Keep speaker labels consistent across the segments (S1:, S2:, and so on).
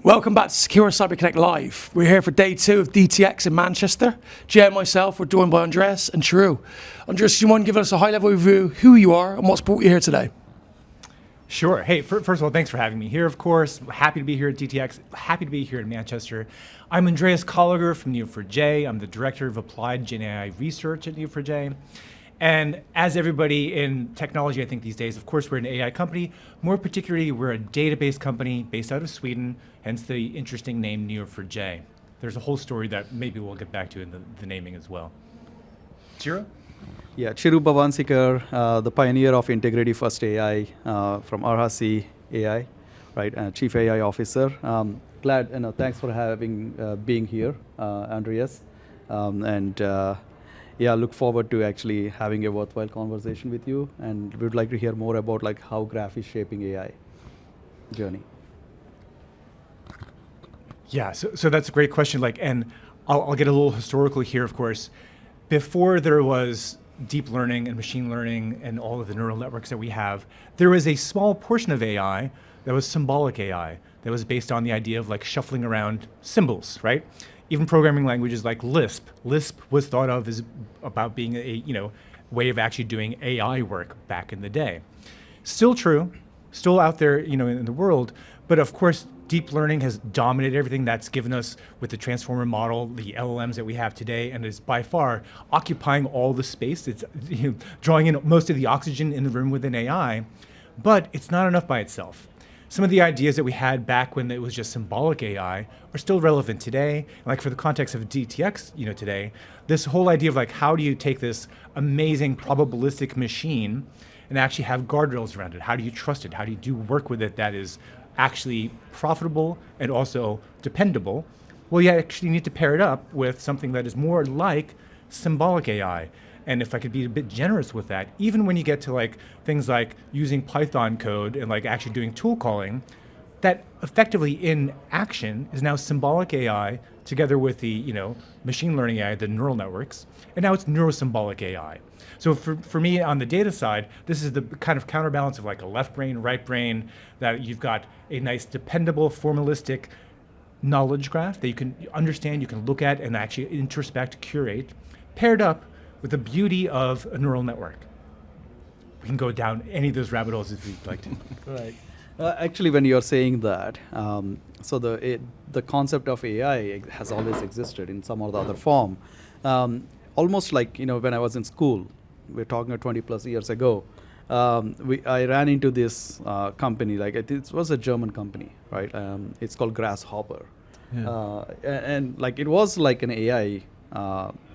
S1: Welcome back to Secure Cyber Connect Live. We're here for day 2 of DTX in Manchester. Jay and myself, we're joined by Andreas and Chiru. Andreas, do you mind giving us a high-level overview of who you are and what's brought you here today?
S2: Sure. Hey, first of all, thanks for having me here, of course. Happy to be here at DTX. Happy to be here in Manchester. I'm Andreas Colliger from Neo4j. I'm the Director of Applied Gen AI Research at Neo4j. And as everybody in technology, I think these days, of course, we're an AI company. More particularly, we're a database company based out of Sweden, hence the interesting name Neo4j. There's a whole story that maybe we'll get back to in the naming as well. Chiru?
S3: Yeah, Chiru Bhavansikar, the pioneer of Integrity First AI from RHC AI, right? Chief AI Officer. Glad, thanks for being here, Andreas. Yeah, look forward to actually having a worthwhile conversation with you, and we'd like to hear more about like how Graph is shaping AI journey.
S2: Yeah, so that's a great question. And I'll get a little historical here, of course. Before there was deep learning and machine learning and all of the neural networks that we have, there was a small portion of AI that was symbolic AI, that was based on the idea of like shuffling around symbols, right? Even programming languages like Lisp. Lisp was thought of as about being a way of actually doing AI work back in the day. Still true, still out there in the world, but of course deep learning has dominated everything. That's given us, with the transformer model, the LLMs that we have today, and is by far occupying all the space. It's drawing in most of the oxygen in the room within AI, but it's not enough by itself. Some of the ideas that we had back when it was just symbolic AI are still relevant today. Like for the context of DTX, today, this whole idea of like how do you take this amazing probabilistic machine and actually have guardrails around it? How do you trust it? How do you do work with it that is actually profitable and also dependable? Well, you actually need to pair it up with something that is more like symbolic AI. And if I could be a bit generous with that, even when you get to like things like using Python code and like actually doing tool calling, that effectively in action is now symbolic AI together with the machine learning AI, the neural networks, and now it's neurosymbolic AI. So for me on the data side, this is the kind of counterbalance of like a left brain, right brain, that you've got a nice dependable formalistic knowledge graph that you can understand, you can look at and actually introspect, curate, paired up with the beauty of a neural network. We can go down any of those rabbit holes if you'd like to.
S3: Right. Actually, when you're saying that, so the concept of AI has always existed in some or the other form. Almost like when I was in school, we're talking 20 plus years ago. I ran into this company, like it was a German company, right? It's called Grasshopper, and like it was like an AI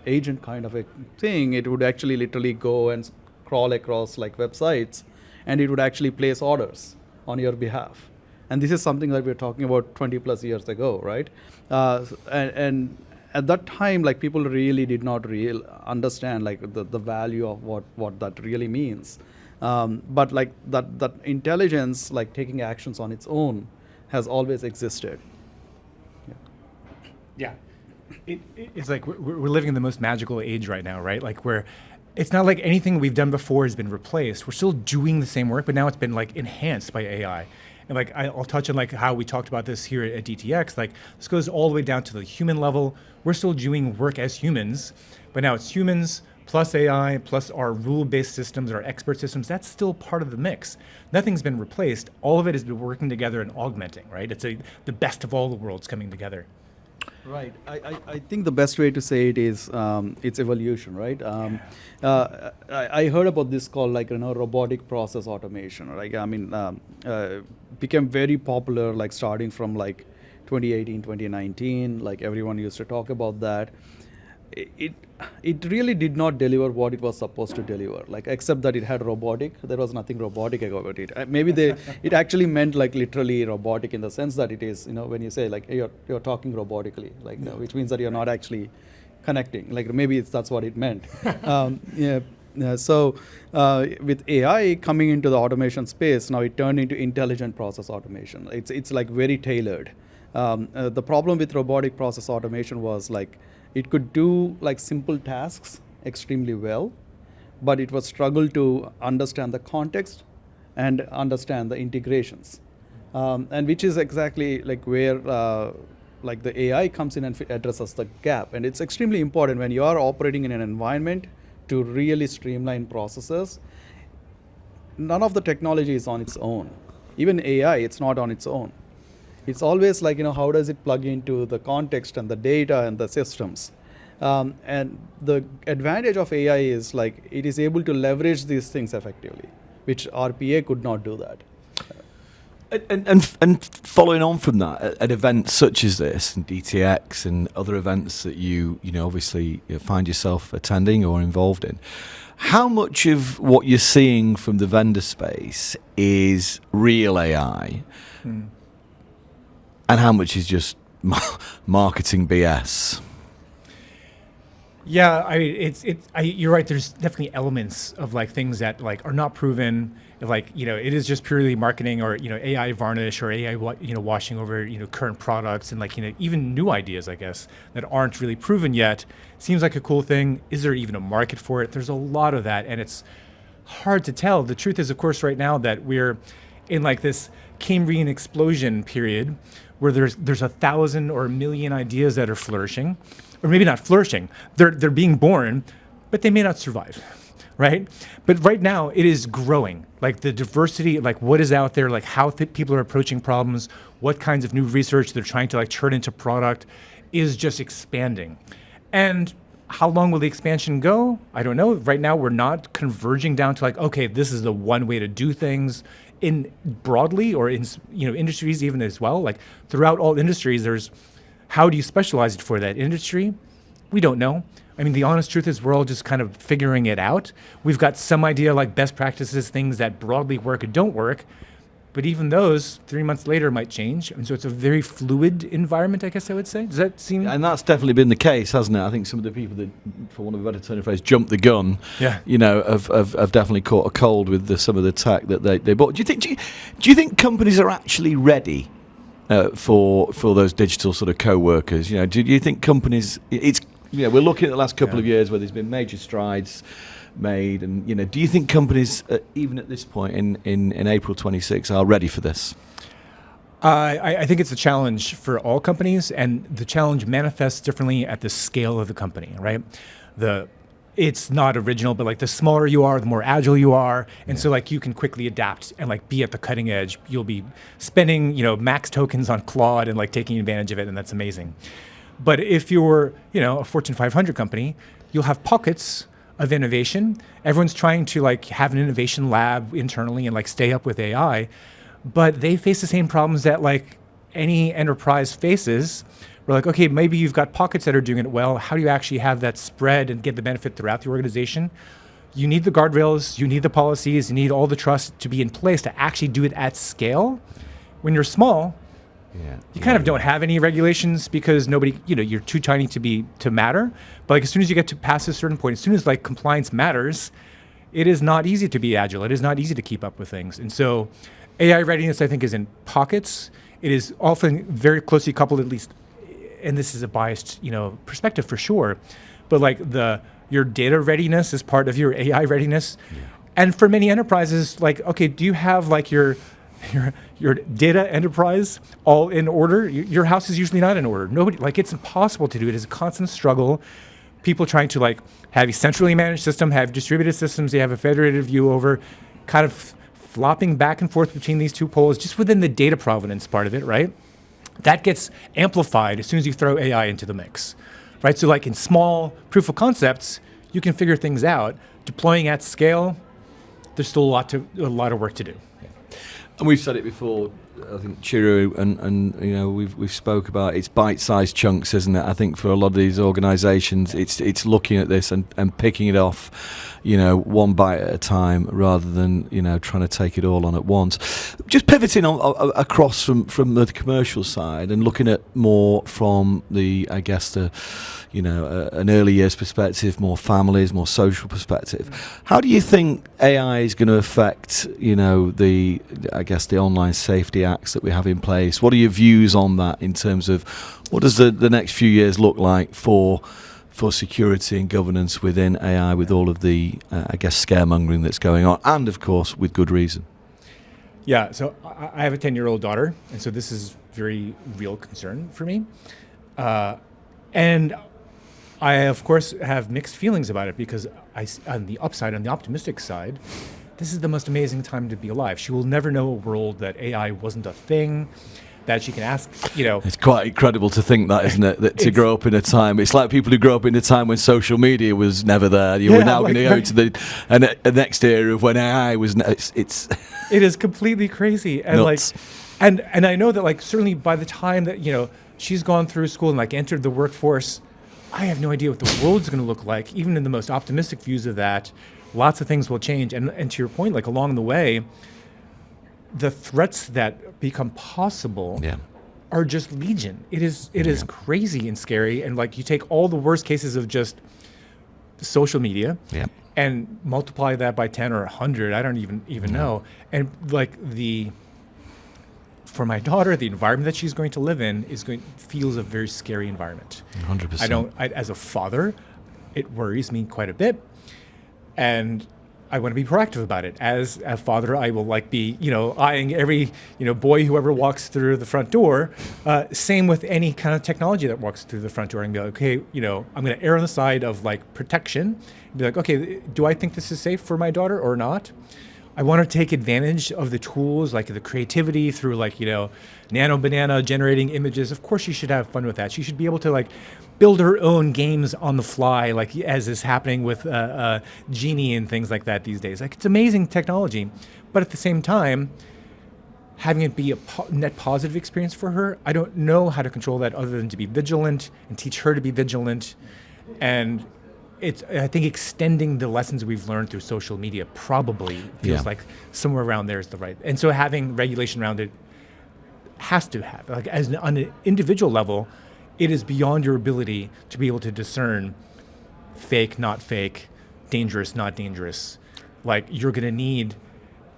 S3: agent kind of a thing. It would actually literally go and crawl across like websites, and it would actually place orders on your behalf. And this is something that we're talking about 20 plus years ago, right? And at that time, like people really did not understand like the value of what that really means. But like that intelligence, like taking actions on its own, has always existed.
S2: Yeah. It's like we're living in the most magical age right now, right? Like where it's not like anything we've done before has been replaced. We're still doing the same work, but now it's been like enhanced by AI. And like I'll touch on like how we talked about this here at DTX. Like this goes all the way down to the human level. We're still doing work as humans, but now it's humans plus AI plus our rule-based systems, our expert systems. That's still part of the mix. Nothing's been replaced. All of it has been working together and augmenting, right? It's the best of all the worlds coming together.
S3: Right. I think the best way to say it is it's evolution, right? I heard about this called like robotic process automation. Like became very popular like starting from like 2018, 2019. Like everyone used to talk about that. It really did not deliver what it was supposed to deliver, like except that it had robotic. There was nothing robotic about it. Maybe it actually meant like literally robotic in the sense that it is, when you say like you're talking robotically, like which means that you're not actually connecting. Like maybe that's what it meant. So with AI coming into the automation space, now it turned into intelligent process automation. It's like very tailored. The problem with robotic process automation was like it could do like simple tasks extremely well, but it was struggle to understand the context and understand the integrations. and which is exactly like where like the AI comes in and addresses the gap. And it's extremely important when you are operating in an environment to really streamline processes. None of the technology is on its own. Even AI, it's not on its own. It's always like, how does it plug into the context and the data and the systems? And the advantage of AI is like it is able to leverage these things effectively, which RPA could not do that.
S4: And following on from that, at events such as this, and DTX and other events that you obviously find yourself attending or involved in, how much of what you're seeing from the vendor space is real AI, and how much is just marketing BS?
S2: Yeah, you're right. There's definitely elements of like things that like are not proven. Like, it is just purely marketing, or AI varnish, or AI washing over current products, and like even new ideas, I guess, that aren't really proven yet. Seems like a cool thing. Is there even a market for it? There's a lot of that, and it's hard to tell. The truth is, of course, right now that we're in like this Cambrian explosion period where there's 1,000 or 1,000,000 ideas that are flourishing, or maybe not flourishing. They're being born, but they may not survive. Right? But right now it is growing. Like the diversity, like what is out there, like how people are approaching problems, what kinds of new research they're trying to like turn into product is just expanding. And how long will the expansion go? I don't know. Right now we're not converging down to like, okay, this is the one way to do things in broadly, or in industries even as well. Like throughout all industries, there's how do you specialize it for that industry? We don't know. I mean, the honest truth is we're all just kind of figuring it out. We've got some idea like best practices, things that broadly work and don't work, but even those 3 months later might change. And so it's a very fluid environment, I guess I would say. Does that seem?
S4: And that's definitely been the case, hasn't it? I think some of the people that, for want of a better term of phrase, jumped the gun, have definitely caught a cold with some of the tech that they bought. Do you think companies are actually ready for those digital sort of co-workers? Do you think companies, we're looking at the last couple of years where there's been major strides made, and do you think companies, even at this point in April 26, are ready for this?
S2: I think it's a challenge for all companies, and the challenge manifests differently at the scale of the company, right? It's not original, but like the smaller you are, the more agile you are, and so like you can quickly adapt and like be at the cutting edge. You'll be spending max tokens on Claude and like taking advantage of it, and that's amazing. But if you're, a Fortune 500 company, you'll have pockets of innovation. Everyone's trying to like have an innovation lab internally and like stay up with AI, but they face the same problems that like any enterprise faces. We're like, okay, maybe you've got pockets that are doing it well. How do you actually have that spread and get the benefit throughout the organization? You need the guardrails, you need the policies, you need all the trust to be in place to actually do it at scale. When you're small, you kind of don't have any regulations because nobody, you're too tiny to matter. But like as soon as you get to past a certain point, as soon as like compliance matters, it is not easy to be agile. It is not easy to keep up with things. And so AI readiness, I think, is in pockets. It is often very closely coupled, at least, and this is a biased, perspective for sure, but like your data readiness is part of your AI readiness. And for many enterprises, like, okay, do you have like your data enterprise all in order? Your house is usually not in order. Nobody, like, it's impossible to do. It is a constant struggle. People trying to like have a centrally managed system, have distributed systems, they have a federated view over, kind of flopping back and forth between these two poles, just within the data provenance part of it, right? That gets amplified as soon as you throw AI into the mix, right? So like in small proof of concepts, you can figure things out. Deploying at scale, there's still a lot of work to do.
S4: And we've said it before, I think Chiru, and we've spoke about it's bite-sized chunks, isn't it? I think for a lot of these organisations, it's looking at this and picking it off, one bite at a time rather than trying to take it all on at once. Just pivoting on across from the commercial side and looking at more from the an early years perspective, more families, more social perspective. How do you think AI is going to affect the online safety acts that we have in place? What are your views on that in terms of what does the next few years look like for security and governance within AI, with all of the scaremongering that's going on, and of course with good reason?
S2: Yeah, so I have a 10-year-old daughter, and so this is very real concern for me. And I, of course, have mixed feelings about it because on the upside, on the optimistic side, this is the most amazing time to be alive. She will never know a world that AI wasn't a thing, that she can ask,
S4: It's quite incredible to think that, isn't it? That to grow up in a time, it's like people who grow up in a time when social media was never there. We're now going to go to the next era of when AI was. It's
S2: It is completely crazy, and
S4: nuts.
S2: and I know that certainly by the time that she's gone through school and entered the workforce, I have no idea what the world's going to look like. Even in the most optimistic views of that, lots of things will change. And to your point, along the way, the threats that become possible are just legion. It is crazy and scary. And you take all the worst cases of just social media and multiply that by 10 or 100. I don't even know. And for my daughter, the environment that she's going to live in feels a very scary environment.
S4: 100%.
S2: As a father, it worries me quite a bit, and I want to be proactive about it. As a father, I will be eyeing every boy who ever walks through the front door. Same with any kind of technology that walks through the front door, and be okay, I'm going to err on the side of protection. Be okay, do I think this is safe for my daughter or not? I want to take advantage of the tools, the creativity through nano banana generating images. Of course, she should have fun with that. She should be able to build her own games on the fly, as is happening with Genie and things like that these days. It's amazing technology, but at the same time, having it be a net positive experience for her, I don't know how to control that other than to be vigilant and teach her to be vigilant. And I think extending the lessons we've learned through social media probably feels like somewhere around there is the right. And so having regulation around it has to have, on an individual level, it is beyond your ability to be able to discern fake, not fake, dangerous, not dangerous. You're going to need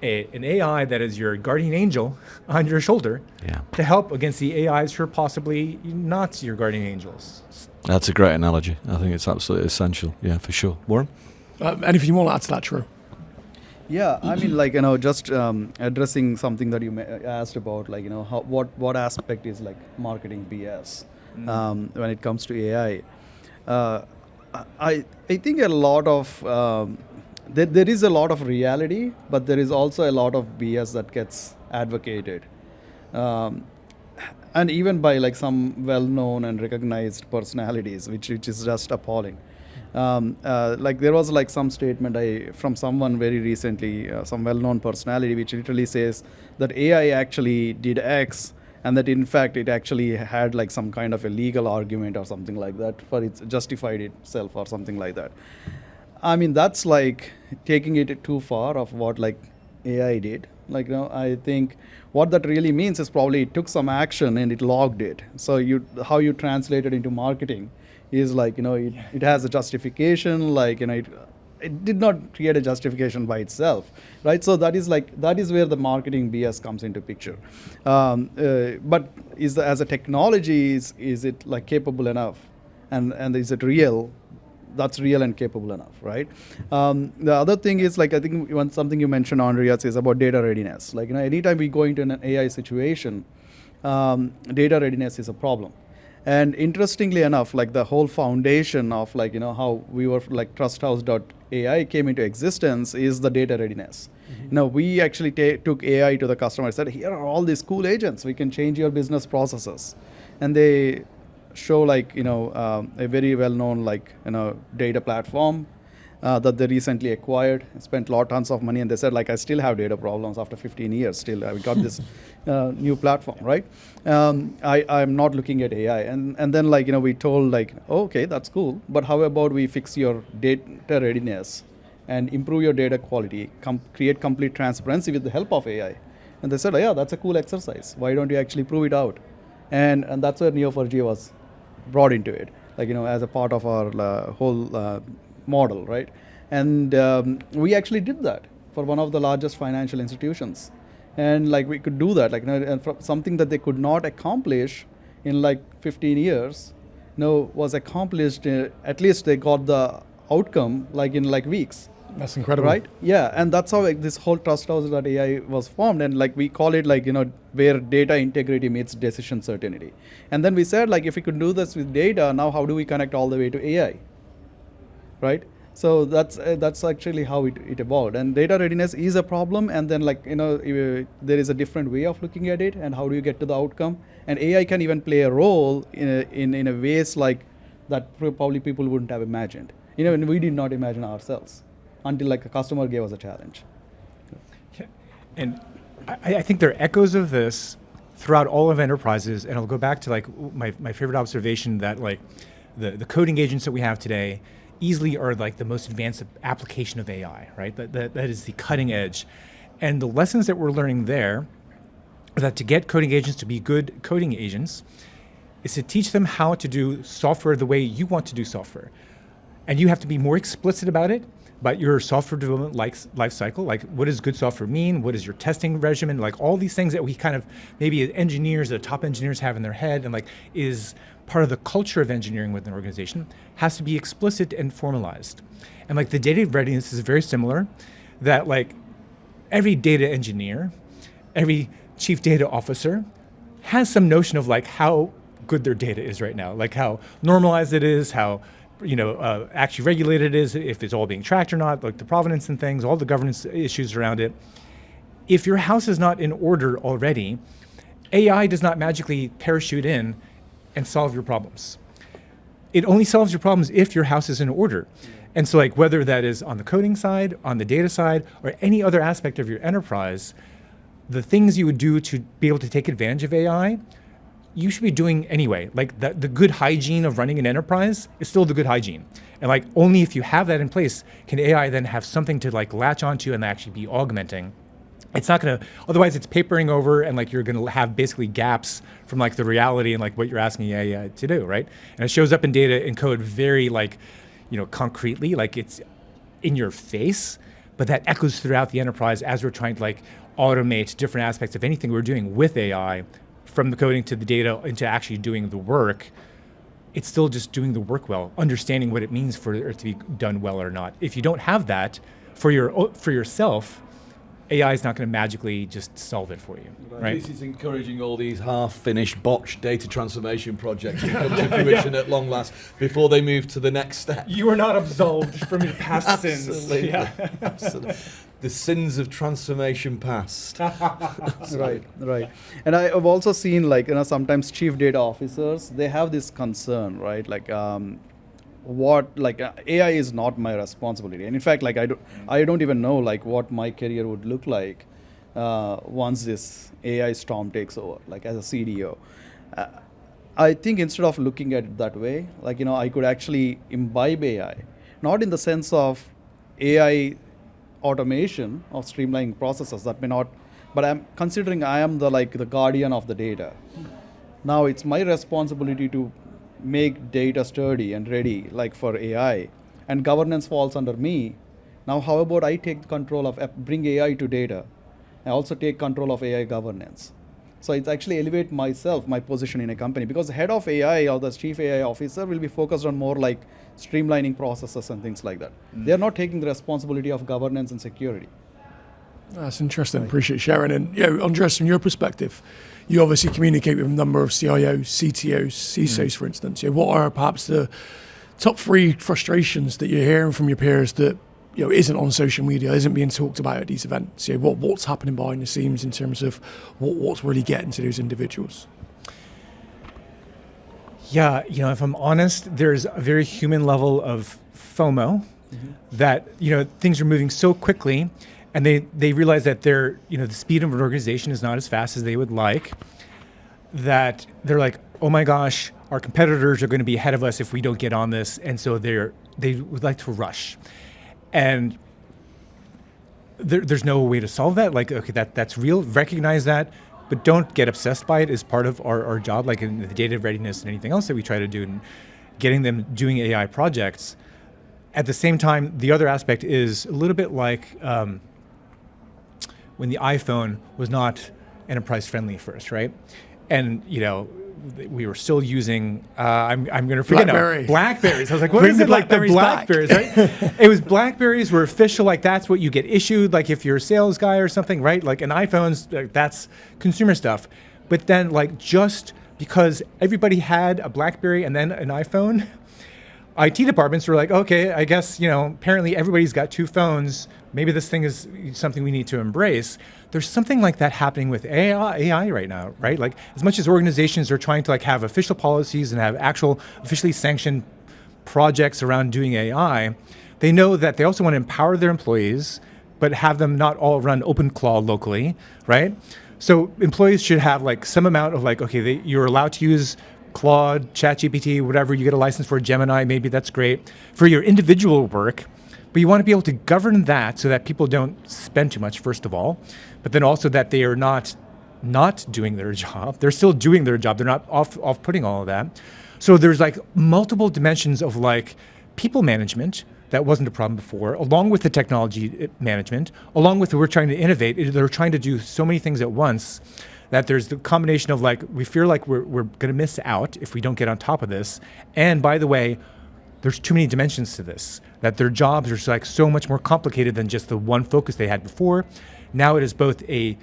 S2: an AI that is your guardian angel on your shoulder to help against the AIs who are possibly not your guardian angels.
S4: That's a great analogy. I think it's absolutely essential. Yeah, for sure. Warren?
S1: Anything you want to add to that, True?
S3: Yeah, I mean, just addressing something that you asked about, what aspect is marketing BS when it comes to AI. I think a lot of there is a lot of reality, but there is also a lot of BS that gets advocated. And even by some well-known and recognized personalities, which is just appalling. There was some statement from someone very recently, some well-known personality, which literally says that AI actually did X, and that in fact it actually had some kind of a legal argument or something like that, for it justified itself or something like that. I mean, that's taking it too far of what AI did. I think what that really means is probably it took some action and it logged it. So how you translate it into marketing is it has a justification, it did not create a justification by itself, right? So that is where the marketing BS comes into picture. But as a technology, is it capable enough, and is it real? That's real and capable enough, right? The other thing is I think something you mentioned, Andreas, is about data readiness. Anytime we go into an AI situation, data readiness is a problem. And interestingly enough, the whole foundation of how we were TrustHouse.ai came into existence is the data readiness. We actually took AI to the customer and said, here are all these cool agents. We can change your business processes. And they show a very well-known data platform that they recently acquired, spent tons of money, and they said I still have data problems after 15 years. Still, we got this new platform, right? I'm not looking at AI, and then we told okay, that's cool, but how about we fix your data readiness and improve your data quality, create complete transparency with the help of AI? And they said, yeah, that's a cool exercise. Why don't you actually prove it out? And that's where Neo4j was brought into it, as a part of our whole model, right? And we actually did that for one of the largest financial institutions, and we could do that, and something that they could not accomplish in 15 years, was accomplished. At least they got the outcome in weeks.
S1: That's incredible.
S3: Right? Yeah, and that's how this whole trust house that AI was formed, and we call it where data integrity meets decision certainty. And then we said if we could do this with data, now how do we connect all the way to AI? Right? So that's actually how it evolved. And data readiness is a problem, and then there is a different way of looking at it, and how do you get to the outcome? And AI can even play a role in a ways that probably people wouldn't have imagined. And we did not imagine ourselves until a customer gave us a challenge.
S2: Yeah. And I think there are echoes of this throughout all of enterprises, and I'll go back to my favorite observation that the coding agents that we have today easily are the most advanced application of AI, right? That is the cutting edge. And the lessons that we're learning there are that to get coding agents to be good coding agents is to teach them how to do software the way you want to do software. And you have to be more explicit about it, about your software development life cycle. What does good software mean? What is your testing regimen? All these things that we kind of, maybe as engineers, the top engineers have in their head, and is part of the culture of engineering within an organization, has to be explicit and formalized. And the data readiness is very similar, that every data engineer, every chief data officer has some notion of how good their data is right now, how normalized it is, how actually regulated it is, if it's all being tracked or not, the provenance and things, all the governance issues around it. If your house is not in order already, AI does not magically parachute in and solve your problems. It only solves your problems if your house is in order. And so whether that is on the coding side, on the data side, or any other aspect of your enterprise, the things you would do to be able to take advantage of AI, you should be doing anyway. The good hygiene of running an enterprise is still the good hygiene. And only if you have that in place can AI then have something to latch onto and actually be augmenting. It's not gonna, otherwise it's papering over, and you're gonna have basically gaps from the reality and what you're asking AI to do, right? And it shows up in data and code very concretely, it's in your face, but that echoes throughout the enterprise as we're trying to automate different aspects of anything we're doing with AI, from the coding to the data into actually doing the work. It's still just doing the work well, understanding what it means for it to be done well or not. If you don't have that for yourself, AI is not going to magically just solve it for you, right?
S4: This is encouraging all these half-finished, botched data transformation projects to come to fruition at long last before they move to the next step.
S2: You are not absolved from your past sins.
S4: Absolutely. Yeah. Absolutely. The sins of transformation past.
S3: Right. And I've also seen sometimes chief data officers, they have this concern, right? AI is not my responsibility, and in fact I don't even know what my career would look like once this AI storm takes over, as a CDO. I think instead of looking at it that way, I could actually imbibe AI, not in the sense of AI automation of streamlining processes, that may not, but I'm considering I am the guardian of the data. Now it's my responsibility to make data sturdy and ready for AI, and governance falls under me. Now how about I take control of, bring AI to data, and also take control of AI governance. So it's actually elevate my position in a company, because the head of AI or the chief AI officer will be focused on more streamlining processes and things like that. They're not taking the responsibility of governance and security.
S1: That's interesting. Right. Appreciate sharing. And Andres, from your perspective, you obviously communicate with a number of CIOs, CTOs, CISOs, for instance. What are perhaps the top 3 frustrations that you're hearing from your peers that isn't on social media, isn't being talked about at these events? What's happening behind the scenes in terms of what's really getting to those individuals?
S2: Yeah, if I'm honest, there's a very human level of FOMO, that things are moving so quickly, and they realize that the speed of an organization is not as fast as they would like, that they're like, oh my gosh, our competitors are going to be ahead of us if we don't get on this, and so they would like to rush. And there's no way to solve that. Okay, that's real, recognize that, but don't get obsessed by it as part of our job, in the data readiness and anything else that we try to do, and getting them doing AI projects. At the same time, the other aspect is a little bit when the iPhone was not enterprise friendly first, right? and we were still using, I'm going to forget
S1: BlackBerry.
S2: now, Blackberries. I was like, what
S1: Bring
S2: is
S1: the
S2: it like the
S1: Blackberries back.
S2: Blackberries, right? It was Blackberries were official, like that's what you get issued, like if you're a sales guy or something, right? Like an iPhone's, that's consumer stuff. But then like just because everybody had a BlackBerry and then an iPhone, IT departments were like, okay, I guess, apparently everybody's got two phones. Maybe this thing is something we need to embrace. There's something like that happening with AI right now, right? Like as much as organizations are trying to like have official policies and have actual officially sanctioned projects around doing AI, they know that they also want to empower their employees, but have them not all run OpenClaw locally, right? So employees should have like some amount of like, okay, you're allowed to use Claude, ChatGPT, whatever, you get a license for Gemini, maybe that's great for your individual work, but you want to be able to govern that so that people don't spend too much, first of all, but then also that they are not doing their job. They're still doing their job. They're not off-putting all of that. So there's like multiple dimensions of like people management that wasn't a problem before, along with the technology management, along with we're trying to innovate. They're trying to do so many things at once that there's the combination of like, we feel like we're going to miss out if we don't get on top of this. And by the way, there's too many dimensions to this, that their jobs are just like so much more complicated than just the one focus they had before. Now it is both a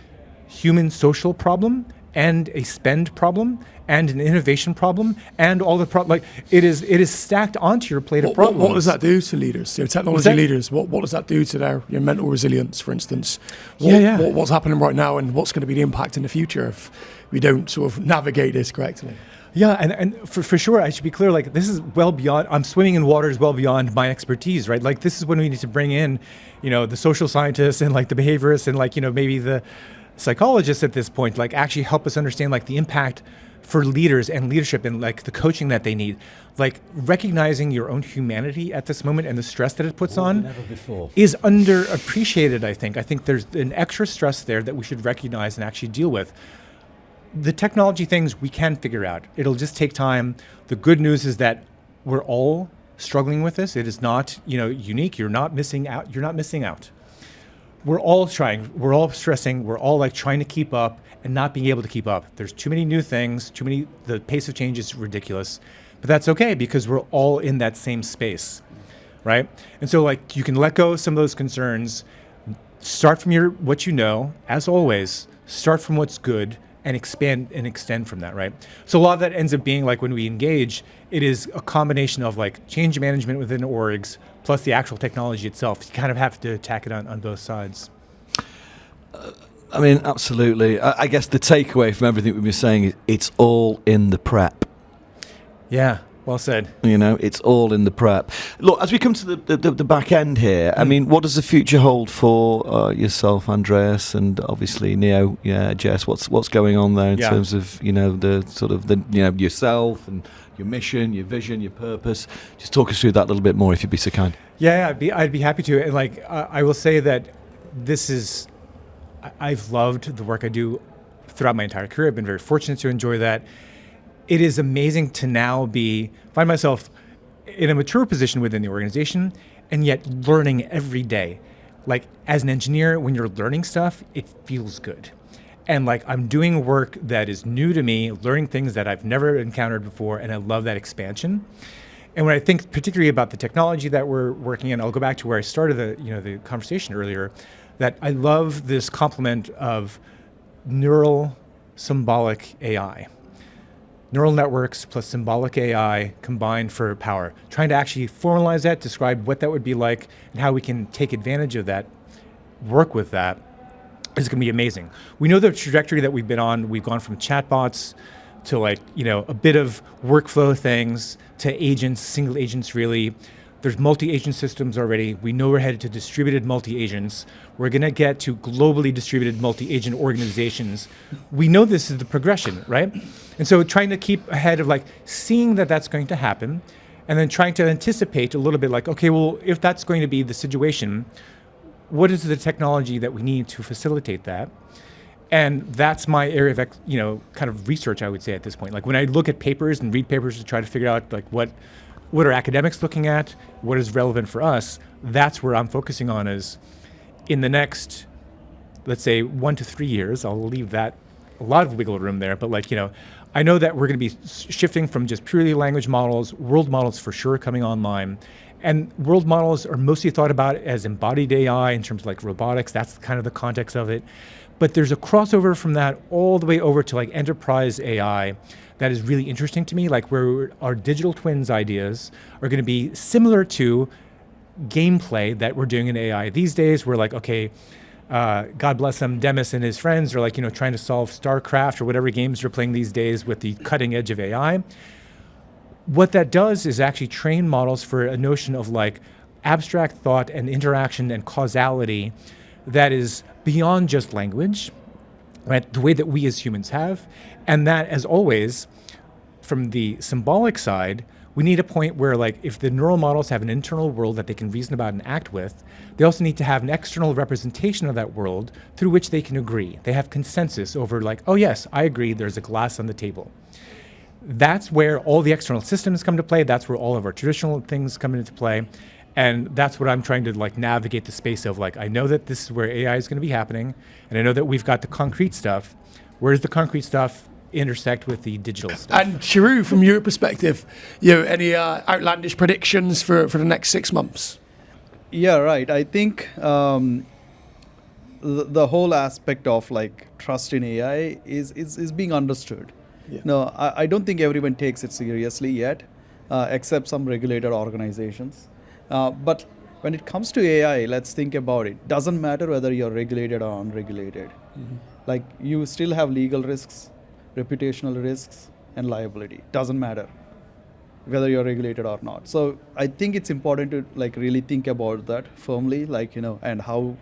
S2: human social problem and a spend problem and an innovation problem and all the like it is stacked onto your plate of problems.
S1: What does that do to leaders? Technology leaders. What does that do to their mental resilience, for instance? What's happening right now, and what's going to be the impact in the future if we don't sort of navigate this correctly?
S2: Yeah, and for sure, I should be clear, like this is well beyond, I'm swimming in waters well beyond my expertise, right? Like this is when we need to bring in, the social scientists and like the behaviorists and like, maybe the psychologists at this point, like actually help us understand like the impact for leaders and leadership and like the coaching that they need, like recognizing your own humanity at this moment and the stress that it puts on
S4: never before.
S2: is underappreciated. I think there's an extra stress there that we should recognize and actually deal with. The technology things we can figure out. It'll just take time. The good news is that we're all struggling with this. It is not, unique. You're not missing out. We're all trying, we're all stressing, we're all like trying to keep up and not being able to keep up. There's too many new things, the pace of change is ridiculous, but that's okay because we're all in that same space, right? And so like you can let go of some of those concerns, start from what you know, as always, start from what's good and expand and extend from that, right? So a lot of that ends up being like when we engage, it is a combination of like change management within orgs plus the actual technology itself. You kind of have to attack it on both sides.
S4: I mean, absolutely. I guess the takeaway from everything we've been saying is it's all in the prep.
S2: Yeah, well said.
S4: It's all in the prep. Look, as we come to the back end here, I mean, what does the future hold for yourself, Andreas, and obviously Neo, Jess? What's going on there in terms of the sort of yourself and your mission, your vision, your purpose? Just talk us through that a little bit more, if you'd be so kind.
S2: Yeah, I'd be happy to. And like, I will say that I've loved the work I do throughout my entire career. I've been very fortunate to enjoy that. It is amazing to now find myself in a mature position within the organization and yet learning every day. Like as an engineer, when you're learning stuff, it feels good. And like I'm doing work that is new to me, learning things that I've never encountered before, and I love that expansion. And when I think particularly about the technology that we're working in, I'll go back to where I started the conversation earlier, that I love this complement of neurosymbolic AI. Neural networks plus symbolic AI combined for power. Trying to actually formalize that, describe what that would be like, and how we can take advantage of that, work with that, is going to be amazing. We know the trajectory that we've been on. We've gone from chatbots to a bit of workflow things to agents, single agents really. There's multi-agent systems already. We know we're headed to distributed multi-agents. We're going to get to globally distributed multi-agent organizations. We know this is the progression, right? And so trying to keep ahead of seeing that that's going to happen, and then trying to anticipate a little bit okay, well, if that's going to be the situation, what is the technology that we need to facilitate that? And that's my area of kind of research, I would say, at this point. Like when I look at papers and read papers to try to figure out what are academics looking at, what is relevant for us, that's where I'm focusing on is in the next, let's say 1 to 3 years, I'll leave that a lot of wiggle room there, but like, I know that we're going to be shifting from just purely language models, world models for sure coming online. And world models are mostly thought about as embodied AI in terms of like robotics. That's kind of the context of it. But there's a crossover from that all the way over to like enterprise AI that is really interesting to me, like where our digital twins ideas are going to be similar to gameplay that we're doing in AI these days. We're like, okay, God bless them, Demis and his friends are like, trying to solve StarCraft or whatever games they're playing these days with the cutting edge of AI. What that does is actually train models for a notion of like abstract thought and interaction and causality that is beyond just language, right? The way that we as humans have. And that, as always, from the symbolic side, we need a point where like if the neural models have an internal world that they can reason about and act with, they also need to have an external representation of that world through which they can agree. They have consensus over like, oh yes, I agree, there's a glass on the table. That's where all the external systems come to play. That's where all of our traditional things come into play. And that's what I'm trying to like navigate the space of like, I know that this is where AI is going to be happening. And I know that we've got the concrete stuff. Where does the concrete stuff intersect with the digital stuff?
S1: And Chiru, from your perspective, any outlandish predictions for the next 6 months?
S3: Yeah, right. I think the whole aspect of like trust in AI is being understood.
S1: Yeah.
S3: No, I don't think everyone takes it seriously yet, except some regulated organizations. But when it comes to AI, let's think about it. Doesn't matter whether you're regulated or unregulated.
S1: Mm-hmm.
S3: Like you still have legal risks, reputational risks, and liability. Doesn't matter whether you're regulated or not. So I think it's important to like really think about that firmly, like, and how,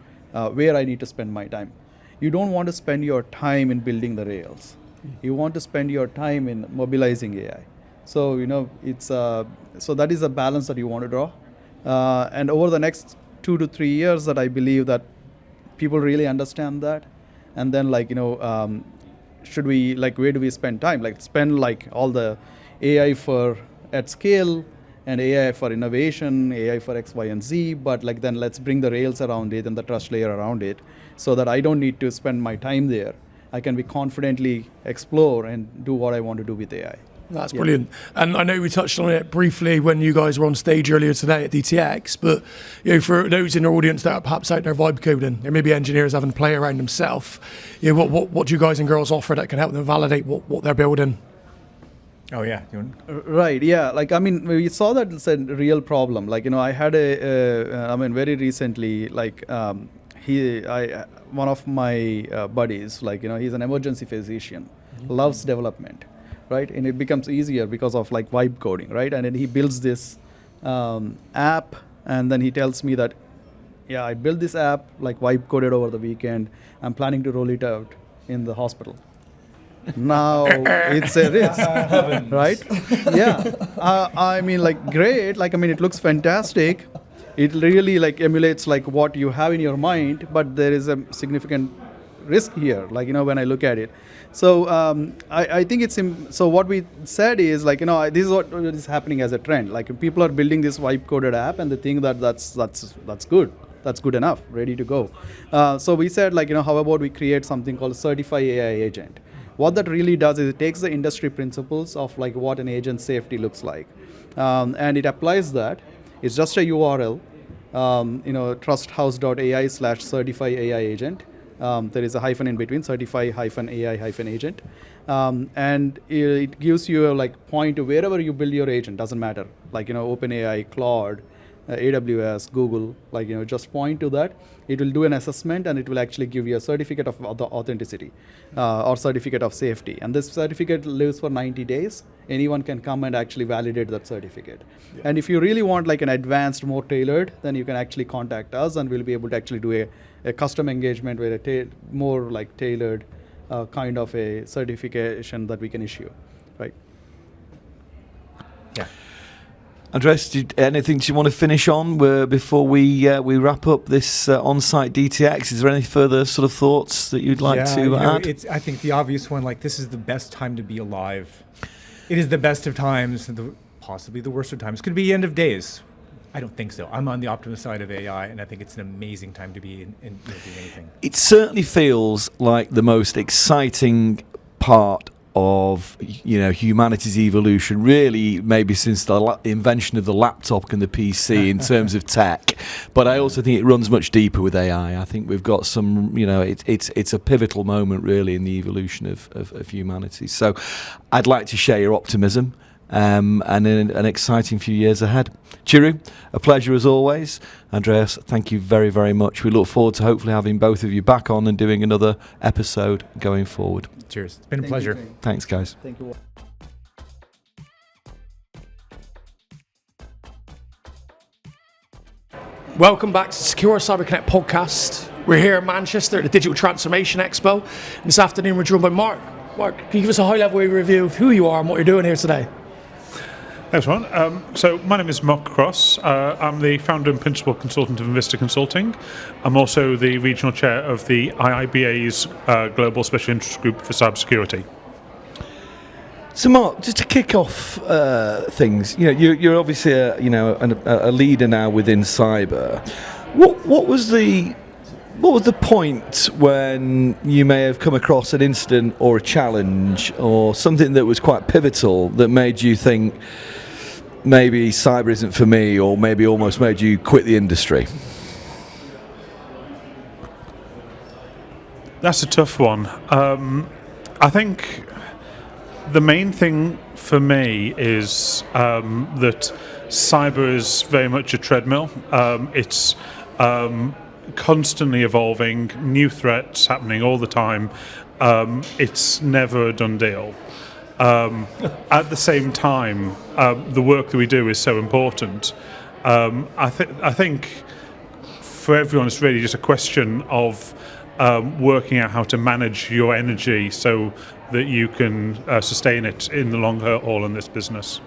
S3: where I need to spend my time. You don't want to spend your time in building the rails. You want to spend your time in mobilizing AI. So, it's so that is a balance that you want to draw. And over the next 2 to 3 years that I believe that people really understand that. And then should we, like, where do we spend time? Like spend like all the AI for at scale and AI for innovation, AI for X, Y, and Z, but like then let's bring the rails around it and the trust layer around it so that I don't need to spend my time there. I can be confidently explore and do what I want to do with AI.
S1: That's brilliant. And I know we touched on it briefly when you guys were on stage earlier today at DTX, but for those in our audience that are perhaps out there vibe coding, there may be engineers having to play around themselves. What do you guys and girls offer that can help them validate what they're building?
S2: Oh yeah.
S3: Right. Yeah. Like, I mean, we saw that it's a real problem. Like, I had very recently, like, one of my buddies, like, he's an emergency physician, loves development, right? And it becomes easier because of like vibe coding, right? And then he builds this app, and then he tells me that, yeah, I built this app, like vibe coded over the weekend. I'm planning to roll it out in the hospital. Now it's a risk, right? Yeah. I mean, like, great. Like, I mean, it looks fantastic. It really like emulates like what you have in your mind, but there is a significant risk here, like, when I look at it. So I think it's, so what we said is like, this is what is happening as a trend. Like people are building this vibe coded app and they think that that's good. That's good enough, ready to go. So we said like, how about we create something called Certify AI Agent. What that really does is it takes the industry principles of like what an agent safety looks like. And it applies that. It's just a URL, trusthouse.ai/certify AI agent. There is a hyphen in between, certify-AI-agent. And it gives you a like point to wherever you build your agent, doesn't matter. Like, OpenAI, Claude, AWS, Google, like, just point to that. It will do an assessment and it will actually give you a certificate of authenticity or certificate of safety. And this certificate lives for 90 days. Anyone can come and actually validate that certificate. Yeah. And if you really want like an advanced, more tailored, then you can actually contact us and we'll be able to actually do a custom engagement with a more like tailored kind of a certification that we can issue, right?
S4: Yeah. Andres, anything you want to finish on before we wrap up this on-site DTX? Is there any further sort of thoughts that you'd like to add?
S2: I think the obvious one, like, this is the best time to be alive. It is the best of times, possibly the worst of times. Could be end of days. I don't think so. I'm on the optimist side of AI, and I think it's an amazing time to be in doing anything.
S4: It certainly feels like the most exciting part of humanity's evolution, really, maybe since the invention of the laptop and the PC in terms of tech. But I also think it runs much deeper with AI. I think we've got some, it's a pivotal moment really in the evolution of humanity. So I'd like to share your optimism. And in an exciting few years ahead. Chiru, a pleasure as always. Andreas, thank you very, very much. We look forward to hopefully having both of you back on and doing another episode going forward.
S2: Cheers. It's been a pleasure.
S4: Thanks, guys.
S3: Thank you.
S1: Welcome back to Secure Cyber Connect podcast. We're here in Manchester at the Digital Transformation Expo. And this afternoon we're joined by Mark. Mark, can you give us a high-level review of who you are and what you're doing here today?
S5: Thanks, Ron. So my name is Mark Cross. I'm the founder and principal consultant of Invisa Consulting. I'm also the regional chair of the IIBA's Global Special Interest Group for Cybersecurity.
S4: So, Mark, just to kick off things, you're obviously a leader now within cyber. What was the point when you may have come across an incident or a challenge or something that was quite pivotal that made you think maybe cyber isn't for me, or maybe almost made you quit the industry?
S5: That's a tough one. I think the main thing for me is that cyber is very much a treadmill. It's constantly evolving, new threats happening all the time. It's never a done deal. At the same time, the work that we do is so important. I think for everyone it's really just a question of working out how to manage your energy so that you can sustain it in the long haul in this business.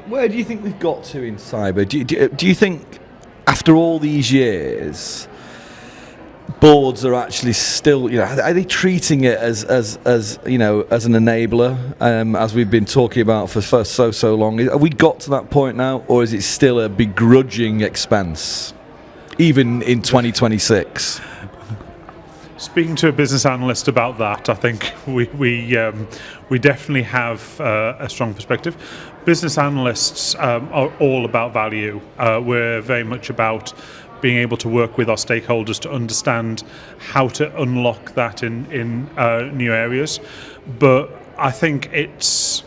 S4: Where do you think we've got to in cyber? Do you think after all these years, boards are actually still, are they treating it as an enabler, as we've been talking about for so long? Have we got to that point now, or is it still a begrudging expense, even in 2026?
S5: Speaking to a business analyst about that, I think we definitely have a strong perspective. Business analysts are all about value. We're very much about being able to work with our stakeholders to understand how to unlock that in new areas. But I think it's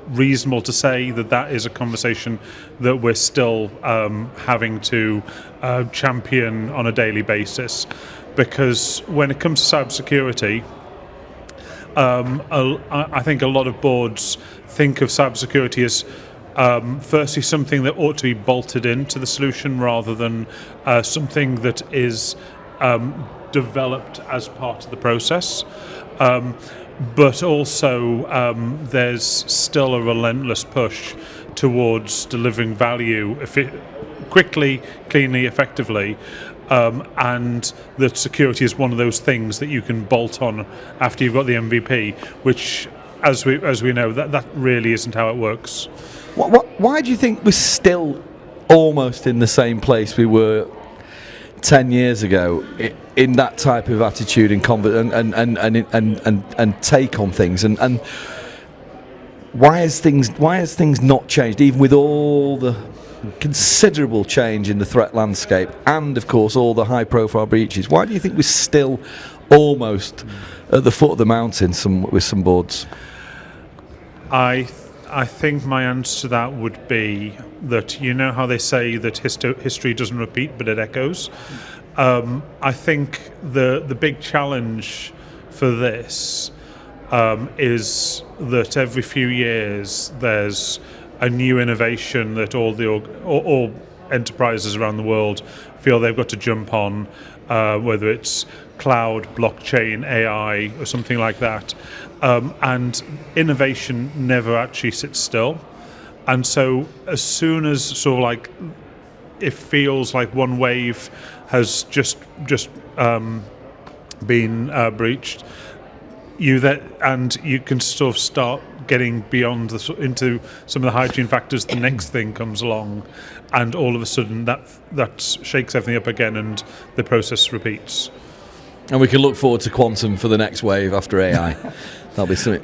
S5: reasonable to say that is a conversation that we're still having to champion on a daily basis. Because when it comes to cybersecurity, I think a lot of boards think of cybersecurity as firstly something that ought to be bolted into the solution rather than something that is developed as part of the process. But also there's still a relentless push towards delivering value quickly, cleanly, effectively. And that security is one of those things that you can bolt on after you've got the MVP, which, as we know, that really isn't how it works.
S4: Why do you think we're still almost in the same place we were 10 years ago in that type of attitude and take on things? And why has things not changed, even with all the considerable change in the threat landscape and, of course, all the high-profile breaches? Why do you think we're still almost at the foot of the mountain with some boards?
S5: I think my answer to that would be that, how they say that history doesn't repeat but it echoes. I think the big challenge for this is that every few years there's a new innovation that all enterprises around the world feel they've got to jump on, whether it's cloud, blockchain, AI, or something like that. And innovation never actually sits still. And so as soon as sort of like it feels like one wave has just been breached, you can sort of start getting beyond into some of the hygiene factors, the next thing comes along, and all of a sudden that shakes everything up again, and the process repeats.
S4: And we can look forward to quantum for the next wave after AI. That'll be something.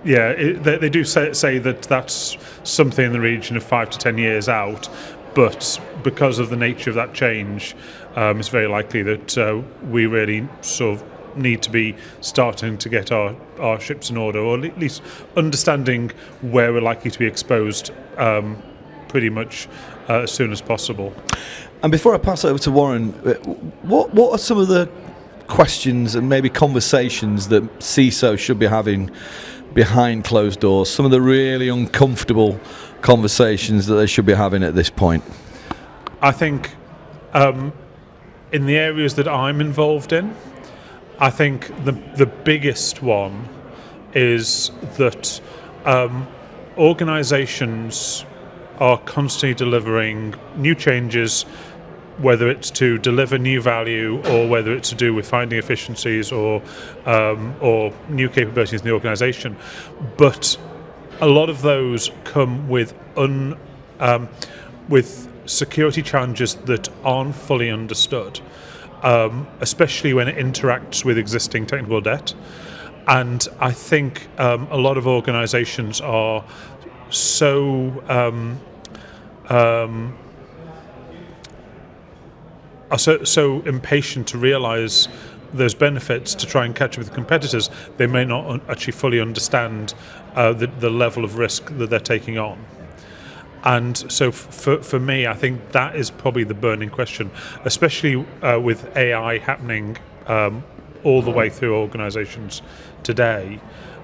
S5: Yeah, they do say that that's something in the region of 5 to 10 years out, but because of the nature of that change, it's very likely that we really sort of need to be starting to get our ships in order, or at least understanding where we're likely to be exposed pretty much as soon as possible.
S4: And before I pass over to Warren, what are some of the questions and maybe conversations that CISO should be having behind closed doors? Some of the really uncomfortable conversations that they should be having at this point?
S5: I think in the areas that I'm involved in, I think the biggest one is that organizations are constantly delivering new changes, whether it's to deliver new value or whether it's to do with finding efficiencies or new capabilities in the organization. But a lot of those come with security challenges that aren't fully understood, especially when it interacts with existing technical debt. And I think a lot of organizations are so impatient to realize those benefits to try and catch up with competitors, they may not actually fully understand the level of risk that they're taking on. And so for me, I think that is probably the burning question, especially with AI happening all the way through organizations today.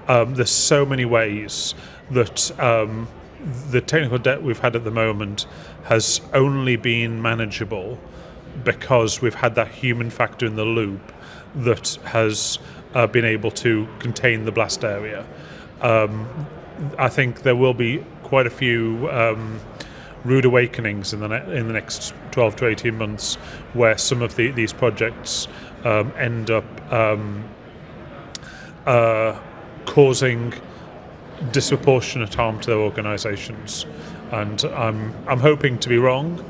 S5: There's so many ways that the technical debt we've had at the moment has only been manageable because we've had that human factor in the loop that has been able to contain the blast area. I think there will be quite a few rude awakenings in the next 12 to 18 months where some of these projects end up causing disproportionate harm to their organizations. And I'm hoping to be wrong,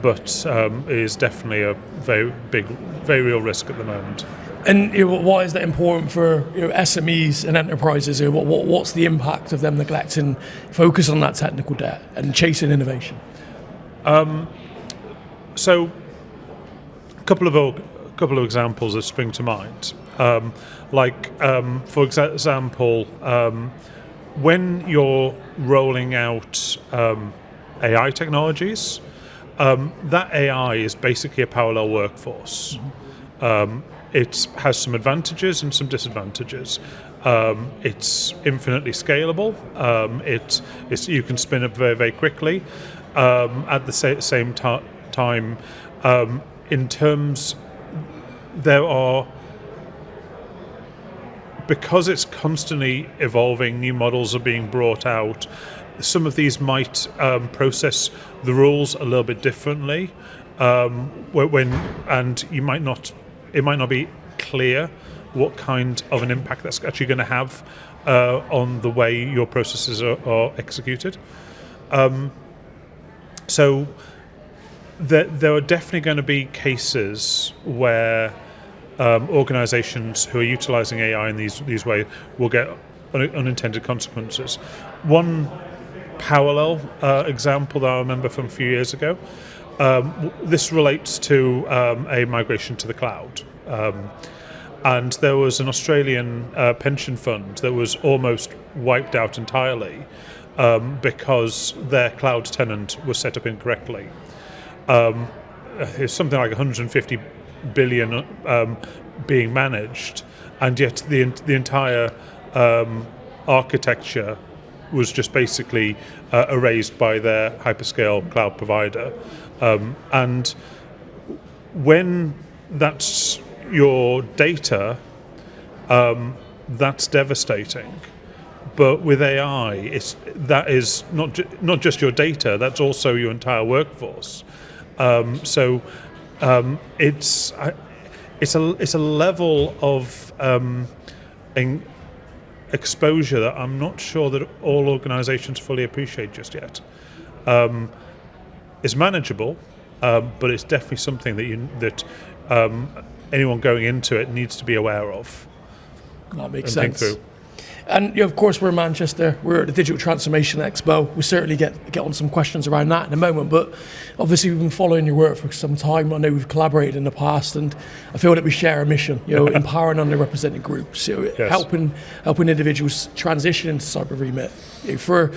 S5: but it is definitely a very big, very real risk at the moment.
S1: And why is that important for SMEs and enterprises? What's the impact of them neglecting focus on that technical debt and chasing innovation?
S5: So, a couple of examples that spring to mind. For example, when you're rolling out AI technologies, that AI is basically a parallel workforce. It has some advantages and some disadvantages. It's infinitely scalable. You can spin up very, very quickly. At the same time, in terms, because it's constantly evolving, new models are being brought out. Some of these might process the rules a little bit differently, and it might not be clear what kind of an impact that's actually going to have on the way your processes are executed. So there are definitely going to be cases where organizations who are utilizing AI in these ways will get unintended consequences. One parallel example that I remember from a few years ago, this relates to a migration to the cloud. And there was an Australian pension fund that was almost wiped out entirely because their cloud tenant was set up incorrectly. It's something like 150 billion being managed, and yet the entire architecture was just basically erased by their hyperscale cloud provider. And when that's your data, that's devastating. But with AI, that is not just your data, that's also your entire workforce. It's a level of exposure that I'm not sure that all organisations fully appreciate just yet. It's manageable, but it's definitely something that anyone going into it needs to be aware of.
S1: That makes
S5: and think
S1: sense.
S5: through.
S1: And of course, we're in Manchester. We're at the Digital Transformation Expo. We certainly get on some questions around that in a moment. But obviously, we've been following your work for some time. I know we've collaborated in the past, and I feel that we share a mission. Empowering underrepresented groups,
S5: Yes.
S1: helping individuals transition into cyber remit for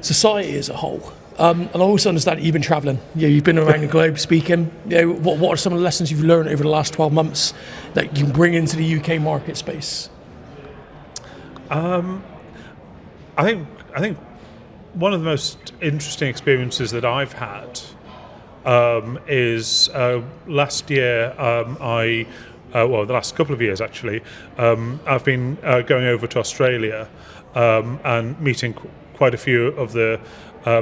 S1: society as a whole. And I also understand that you've been travelling. You've been around the globe speaking. What are some of the lessons you've learned over the last 12 months that you can bring into the UK market space?
S5: I think one of the most interesting experiences that I've had is last year. The last couple of years actually, I've been going over to Australia and meeting quite a few of the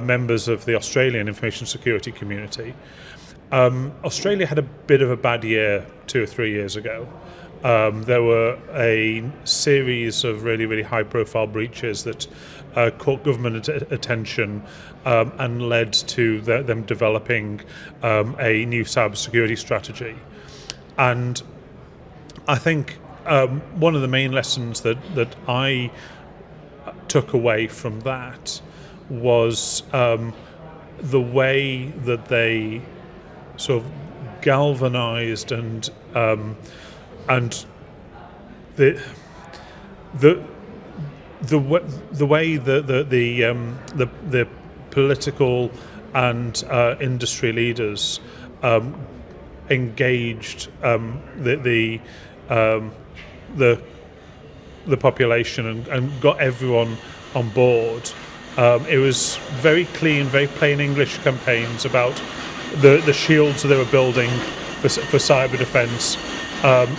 S5: members of the Australian information security community. Australia had a bit of a bad year 2 or 3 years ago. There were a series of really, really high-profile breaches that caught government attention and led to them developing a new cybersecurity strategy. And I think one of the main lessons that I took away from that was the way that they sort of galvanized and the way the political and industry leaders engaged the population and got everyone on board. It was very clean, very plain English campaigns about the shields that they were building for cyber defence.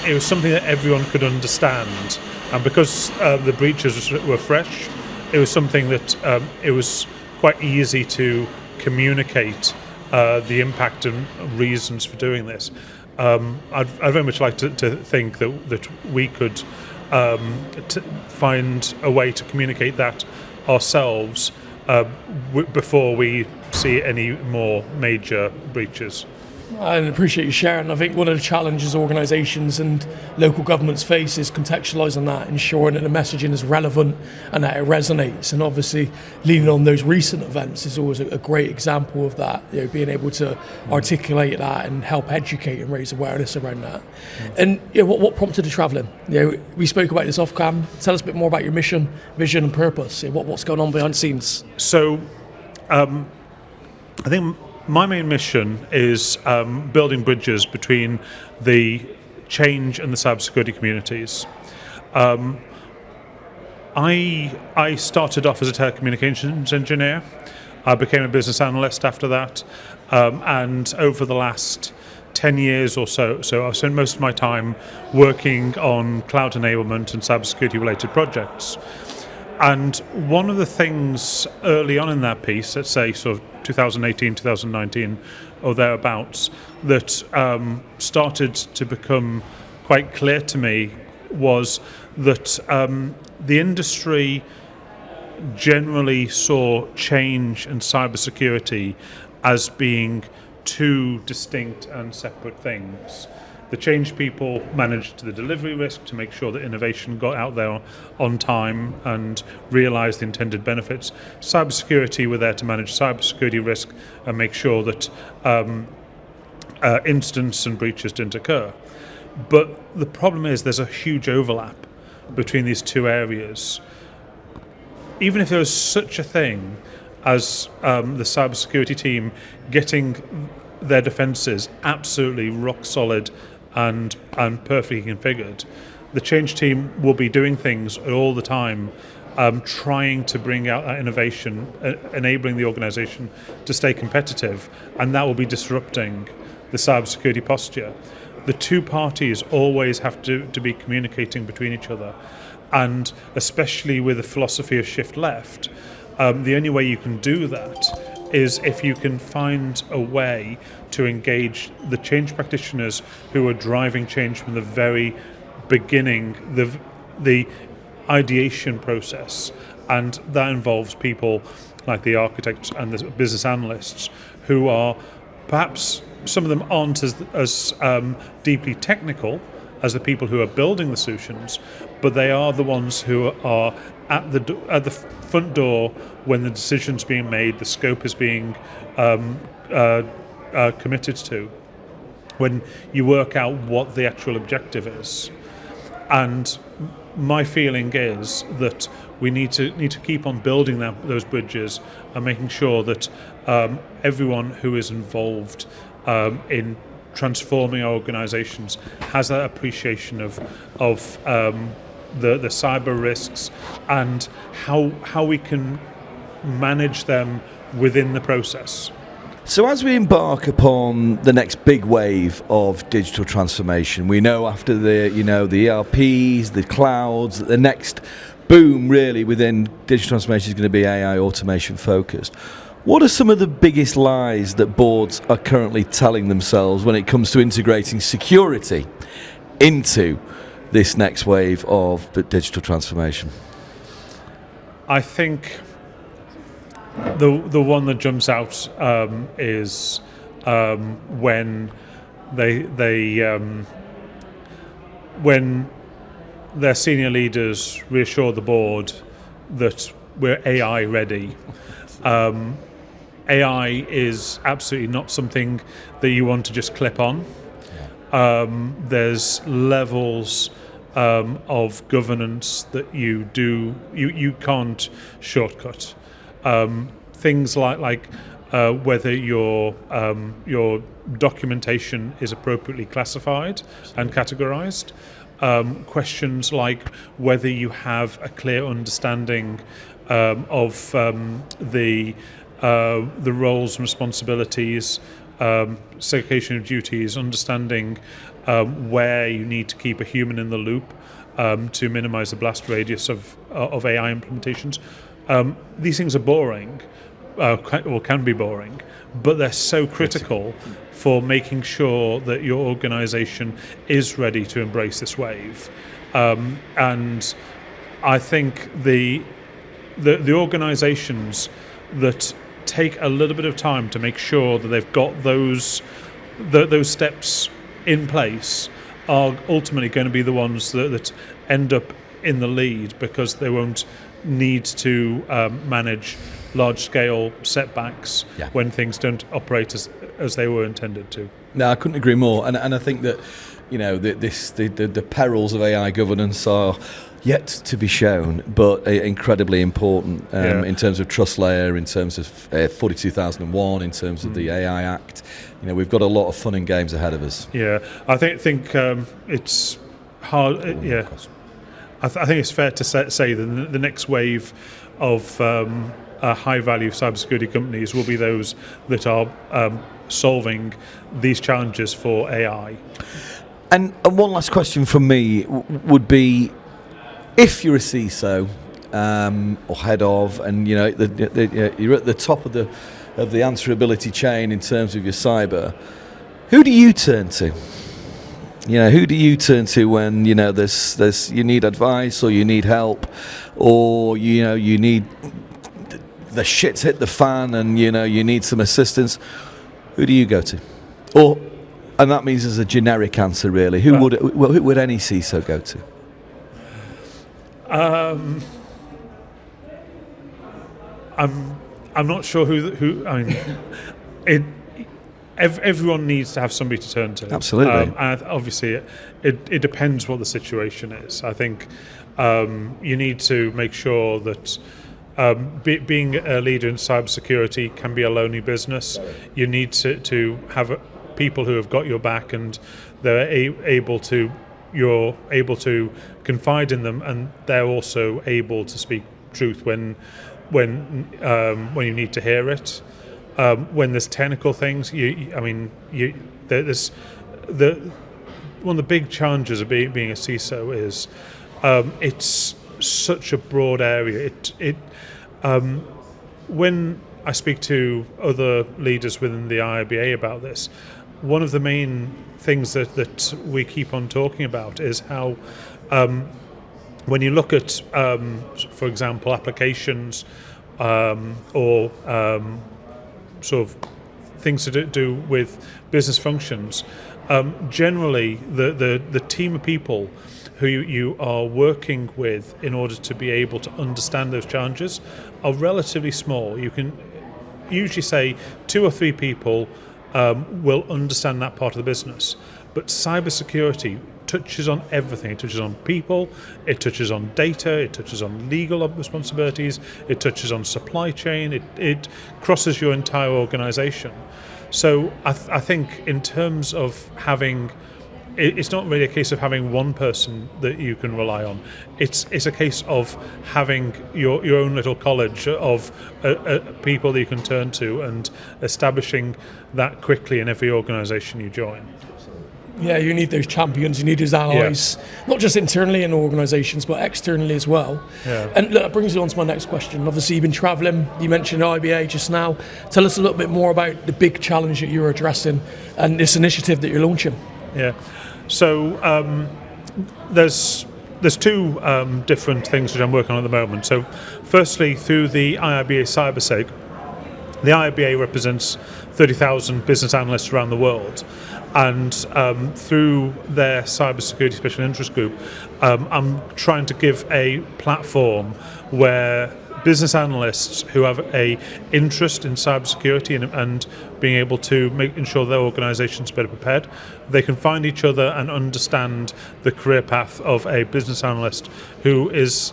S5: It was something that everyone could understand, and because the breaches were fresh, it was something that it was quite easy to communicate the impact and reasons for doing this. I'd very much like to think that we could find a way to communicate that ourselves before we see any more major breaches.
S1: I appreciate you sharing. I think one of the challenges organisations and local governments face is contextualising that, ensuring that the messaging is relevant and that it resonates. And obviously, leaning on those recent events is always a great example of that. Being able to articulate that and help educate and raise awareness around that. And what prompted the travelling? We spoke about this off cam. Tell us a bit more about your mission, vision, and purpose. What's going on behind the scenes?
S5: So, I think my main mission is building bridges between the change and the cybersecurity communities. I started off as a telecommunications engineer. I became a business analyst after that, and over the last 10 years or so I've spent most of my time working on cloud enablement and cybersecurity related projects. And one of the things early on in that piece, let's say sort of 2018, 2019 or thereabouts, that started to become quite clear to me was that the industry generally saw change and cybersecurity as being two distinct and separate things. The change people managed the delivery risk to make sure that innovation got out there on time and realised the intended benefits. Cybersecurity were there to manage cybersecurity risk and make sure that incidents and breaches didn't occur. But the problem is there's a huge overlap between these two areas. Even if there was such a thing as the cybersecurity team getting their defences absolutely rock solid and perfectly configured, the change team will be doing things all the time, trying to bring out that innovation, enabling the organisation to stay competitive, and that will be disrupting the cybersecurity posture. The two parties always have to be communicating between each other, and especially with the philosophy of shift left, the only way you can do that is if you can find a way to engage the change practitioners who are driving change from the very beginning, the ideation process, and that involves people like the architects and the business analysts who are perhaps, some of them aren't as deeply technical as the people who are building the solutions, but they are the ones who are at the front door when the decision's being made, the scope is being committed to, when you work out what the actual objective is. And my feeling is that we need to keep on building those bridges and making sure that everyone who is involved in transforming our organisations has that appreciation of the cyber risks and how we can manage them within the process.
S4: So as we embark upon the next big wave of digital transformation, we know after the ERPs, the clouds, that the next boom really within digital transformation is going to be AI automation focused. What are some of the biggest lies that boards are currently telling themselves when it comes to integrating security into this next wave of digital transformation?
S5: I think the one that jumps out is when when their senior leaders reassure the board that we're AI ready. AI is absolutely not something that you want to just clip on. There's levels of governance that you can't shortcut. Things like whether your documentation is appropriately classified and categorized. Questions like whether you have a clear understanding of the roles and responsibilities, segregation of duties, understanding where you need to keep a human in the loop to minimize the blast radius of AI implementations. These things are boring, or can be boring, but they're so critical for making sure that your organization is ready to embrace this wave. And I think the organizations that take a little bit of time to make sure that they've got those steps in place are ultimately going to be the ones that end up in the lead, because they won't need to manage large-scale setbacks when things don't operate as they were intended to.
S4: No, I couldn't agree more. And I think that the perils of AI governance are yet to be shown, but incredibly important in terms of trust layer, in terms of 42,001, in terms of the AI Act. We've got a lot of fun and games ahead of us.
S5: Yeah, I think it's hard. I think it's fair to say that the next wave of high-value cybersecurity companies will be those that are solving these challenges for AI.
S4: And one last question from me would be, if you're a CISO or head of, and you're at the top of the answerability chain in terms of your cyber, who do you turn to? Who do you turn to when there's you need advice, or you need help, or you need the shit's hit the fan and you need some assistance? Who do you go to? And that means as a generic answer, really, who would any CISO go to?
S5: I'm not sure who. I mean, everyone needs to have somebody to turn to.
S4: Absolutely.
S5: And obviously, it depends what the situation is. I think you need to make sure that being a leader in cybersecurity can be a lonely business. You need to have people who have got your back, and they're you're able to confide in them, and they're also able to speak truth when you need to hear it. When there's technical things, there's one of the big challenges of being a CISO is it's such a broad area. When I speak to other leaders within the IIBA about this, one of the main things that we keep on talking about is how when you look at, for example, applications or sort of things to do with business functions, generally the team of people who you are working with in order to be able to understand those challenges are relatively small. You can usually say 2 or 3 people will understand that part of the business. But cybersecurity touches on everything. It touches on people, it touches on data, it touches on legal responsibilities, it touches on supply chain, it crosses your entire organization. So I think in terms of having, it's not really a case of having one person that you can rely on. It's a case of having your own little college of people that you can turn to and establishing that quickly in every organization you join.
S1: Yeah, you need those champions, you need those allies, not just internally in organisations, but externally as well.
S5: Yeah.
S1: And look, that brings me on to my next question. Obviously, you've been travelling, you mentioned IIBA just now. Tell us a little bit more about the big challenge that you're addressing and this initiative that you're launching.
S5: Yeah, so there's 2 different things that I'm working on at the moment. So firstly, through the IIBA CyberSec, the IIBA represents 30,000 business analysts around the world. And through their cybersecurity special interest group, I'm trying to give a platform where business analysts who have a interest in cybersecurity and being able to ensure their organizations are better prepared, they can find each other and understand the career path of a business analyst who is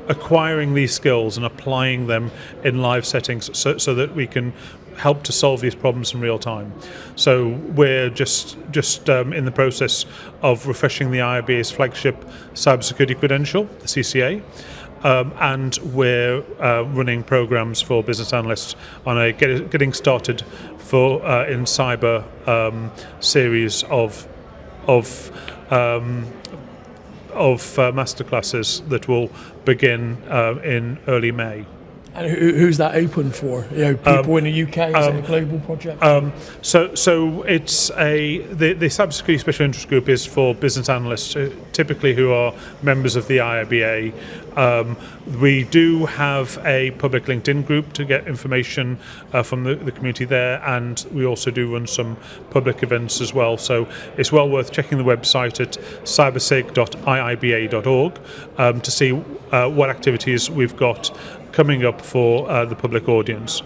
S5: acquiring these skills and applying them in live settings so that we can help to solve these problems in real time. So we're just in the process of refreshing the IIBA's flagship cybersecurity credential, the CCA, and we're running programs for business analysts on a getting started for in cyber series of masterclasses that will begin in early May.
S1: And who's that open for? People in the UK? Is it a global project?
S5: So it's the cybersecurity special interest group is for business analysts, typically who are members of the IIBA. We do have a public LinkedIn group to get information from the community there, and we also do run some public events as well. So it's well worth checking the website at cybersec.iiba.org to see what activities we've got coming up for the public audience.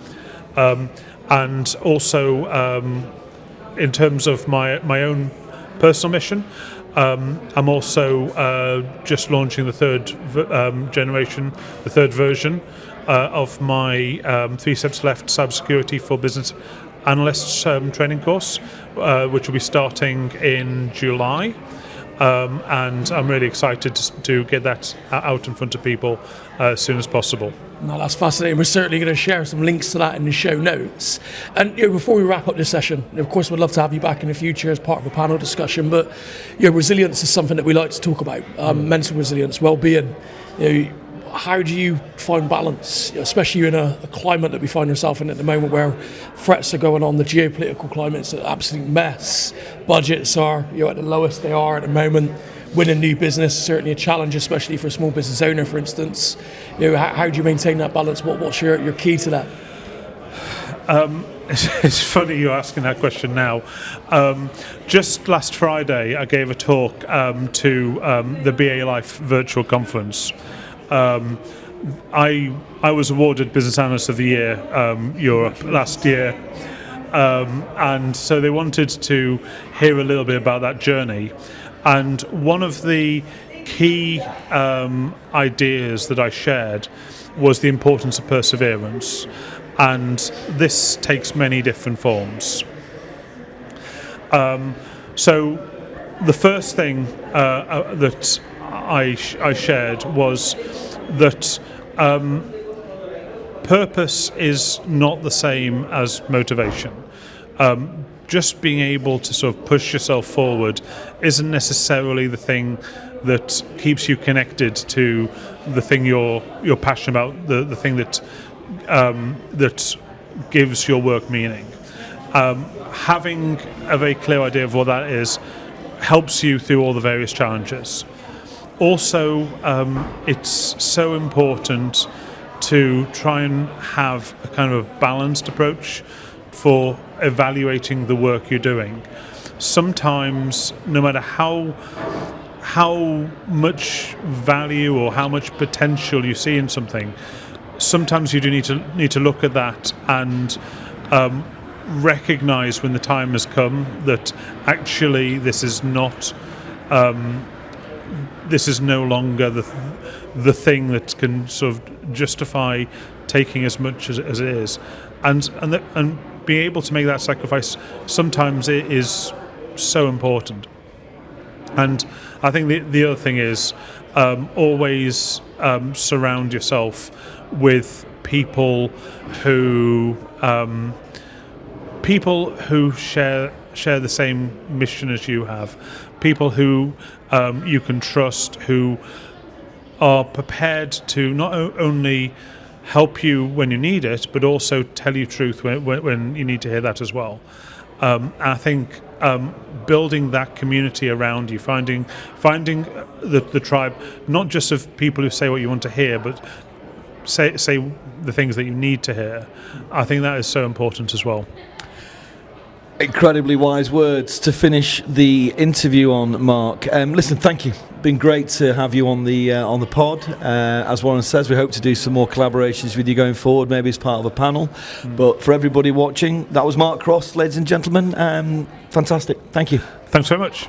S5: And also in terms of my own personal mission, I'm also just launching the third version of my 3 Steps Left Cybersecurity for Business Analysts training course, which will be starting in July. And I'm really excited to get that out in front of people as soon as possible.
S1: No, that's fascinating. We're certainly going to share some links to that in the show notes. And before we wrap up this session, of course, we'd love to have you back in the future as part of a panel discussion. But resilience is something that we like to talk about. Mental resilience, well-being. How do you find balance, especially in a climate that we find ourselves in at the moment, where threats are going on? The geopolitical climate's an absolute mess. Budgets are at the lowest they are at the moment. Winning new business is certainly a challenge, especially for a small business owner, for instance. How do you maintain that balance? What's your key to that?
S5: It's funny you're asking that question now. Just last Friday, I gave a talk to the BA Life virtual conference. I was awarded Business Analyst of the Year Europe last year, and so they wanted to hear a little bit about that journey. And one of the key ideas that I shared was the importance of perseverance, and this takes many different forms. So the first thing that I shared was that purpose is not the same as motivation. Just being able to sort of push yourself forward isn't necessarily the thing that keeps you connected to the thing you're passionate about, the thing that gives your work meaning. Having a very clear idea of what that is helps you through all the various challenges. also, it's so important to try and have a kind of balanced approach for evaluating the work you're doing. Sometimes, no matter how much value or how much potential you see in something, sometimes you do need to look at that and recognize when the time has come that actually this is not this is no longer the thing that can sort of justify taking as much as it is, and being able to make that sacrifice sometimes it is so important. And I think the other thing is always surround yourself with people who share the same mission as you have, people who you can trust, who are prepared to not only help you when you need it, but also tell you truth when you need to hear that as well. I think building that community around you, finding the tribe, not just of people who say what you want to hear, but say the things that you need to hear. I think that is so important as well.
S4: Incredibly wise words to finish the interview on, Mark. Listen, thank you. Been great to have you on the pod. As Warren says, we hope to do some more collaborations with you going forward, maybe as part of a panel. But for everybody watching, that was Mark Cross, ladies and gentlemen. Fantastic. Thank you.
S5: Thanks very much.